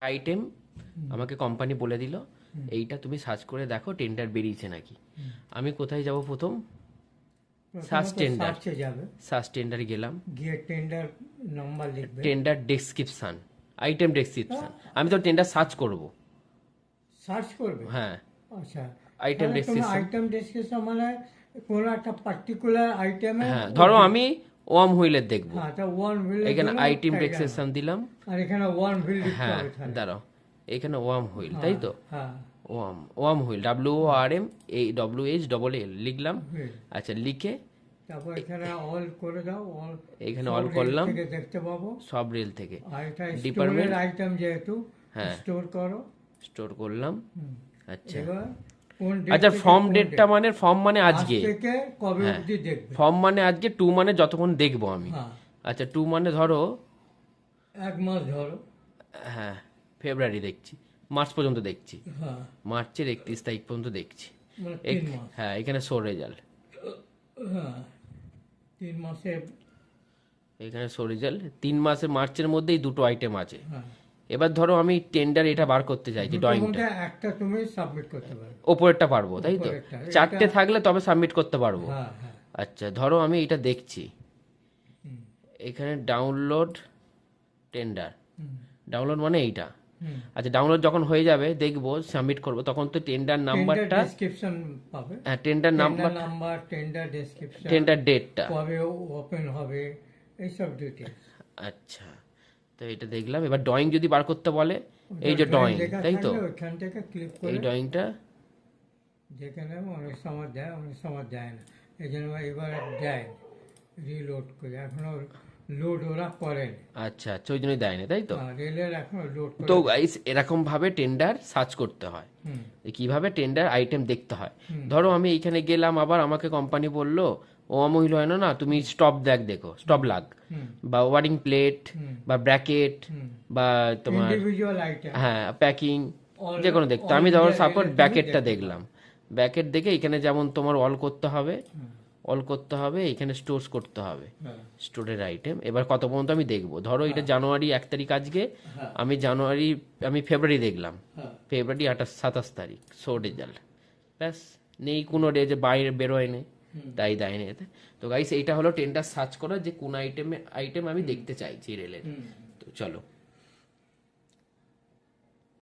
Item আমাকে company বলে দিল এইটা তুমি সার্চ করে দেখো টেন্ডার বেরিয়েছে নাকি। আমি কোথায় যাব প্রথম? Search tender. সার্চ টেন্ডারে গেলাম, গিয়ে টেন্ডার নাম্বার লিখবে, টেন্ডার ডেসক্রিপশন, আইটেম ডেসক্রিপশন। আমি তো টেন্ডার সার্চ করব। সার্চ করবে? হ্যাঁ, আচ্ছা, আইটেম ডেসক্রিপশন। আইটেম ডেসক্রিপশন মানে কোনো একটা পার্টিকুলার আইটেমে। হ্যাঁ, ধরো আমি ওয়ার্ম হুইলের দেখব। হ্যাঁ, তা ওয়ান হুইল, এখানে আইটেম ডেসক্রিপশন দিলাম, আর এখানে ওয়ান হুইল লিখতে হ্যাঁ হবে তাহলে। দাঁড়াও, এখানে ওয়ার্ম হুইল, তাই তো? হ্যাঁ, ওয়ার্ম হুইল, WORM WHLL লিখলাম। হুইল। আচ্ছা, লিখে তারপর এখানে অল করে দাও, অল। এখানে অল করলাম, থেকে দেখতে পাবো সব রেল থেকে। আর এটা ডিপার্টমেন্ট স্টোরের আইটেম যেহেতু, হ্যাঁ, স্টোর করো। স্টোর করলাম। আচ্ছা, এবার কোন ডেট আচ্ছা, থেকে ফর্ম কোন ডেটটা date? মানে ফর্ম মানে আজ আজকে, থেকে কবে হ্যাঁ, অবধি দেখবে? ফর্ম মানে আজকে, 2 মানে যতক্ষণ দেখবো আমি। হ্যাঁ, আচ্ছা, 2 মানে ধরো, এক মাস ধরো। হ্যাঁ, ফেব্রুয়ারি দেখছি, মার্চ পর্যন্ত দেখছি, হ্যাঁ, মার্চের 31 তারিখ পর্যন্ত দেখছি। মানে 3 মাস। হ্যাঁ, এখানে শো রেজাল্ট, হ্যাঁ, 3 মাসে। এখানে শো রেজাল্ট 3 মাসে, মার্চের মধ্যেই দুটো আইটেম আছে। হ্যাঁ, এবার ধরো আমি টেন্ডার এটা বার করতে চাইছি, দুটোর ড্রয়িংটা, মধ্যে একটা তুমি সাবমিট করতে পারবে। ওপরেরটা পারবো, তাই তো? ওপরেরটা, 4টে থাকলে তবে সাবমিট করতে পারবো। হ্যাঁ, হ্যাঁ। আচ্ছা, ধরো আমি এটা দেখছি, হুম, এখানে ডাউনলোড টেন্ডার, হুম, ডাউনলোড মানে এইটা। হুম। আচ্ছা, ডাউনলোড যখন হয়ে যাবে, দেখবো, সাবমিট করব, তখন তো টেন্ডার নাম্বারটা, ডেসক্রিপশন পাবে। হ্যাঁ, tender number, number, tender description, tender ডেটটা। কবে ওপেন হবে, এইসব ডিটেলস। আচ্ছা, তো এটা দেখলাম। এবার ড্রয়িং যদি বার করতে বলে, এই যে ড্রয়িং, তাই তো? ওইখান থেকে ক্লিক এই করে ড্রয়িংটা, যেখানে অনেক সময় দেয়, অনেক সময় দেয় না, এই জন্য এবার দেয় রিলোড করে। এখনো লোড ওরা করেন। আচ্ছা আচ্ছা, ওই জন্যই দেয় না, তাই তো? রেলের এখনো লোড করে। তো গাইস, এরকম ভাবে টেন্ডার সার্চ করতে হয়, হুম, কিভাবে টেন্ডার আইটেম দেখতে হয়। হুম। ধরো আমি এইখানে গেলাম, আবার আমাকে কোম্পানি বললো ও মহিল হয় না, তুমি স্টপ দেখো, স্টপ লাগ, হুম, বা ওয়ারিং প্লেট, হুম, বা ব্র্যাকেট, হুম। বা তোমার, ইন্ডিভিজুয়াল আইটেম। হ্যাঁ, প্যাকিং, All- যে কোনো দেখতে। all আমি ধরো India সাপোজ rail ব্যাকেটটা তুমি দেখলাম, ব্যাকেট দেখে এখানে যেমন তোমার অল করতে হবে, হুম, অল করতে হবে, এখানে স্টোরস করতে হবে, হ্যাঁ, স্টোরের আইটেম। এবার কত পর্যন্ত আমি দেখবো, ধরো এটা জানুয়ারি 1 তারিখ আজকে, হ্যাঁ, আমি ফেব্রুয়ারি দেখলাম, হ্যাঁ। ফেব্রুয়ারি 27 তারিখ শো রেজাল্ট, ব্যাস। নেই কোনো ডে যে বাইরে বেরোয় নেই, হুম। তাই দেয়নি এতে। তো গাইস, এইটা হলো টেন্ডার সার্চ করা, যে কোন আইটেম আমি দেখতে চাইছি রেলের। হুম। তো চলো।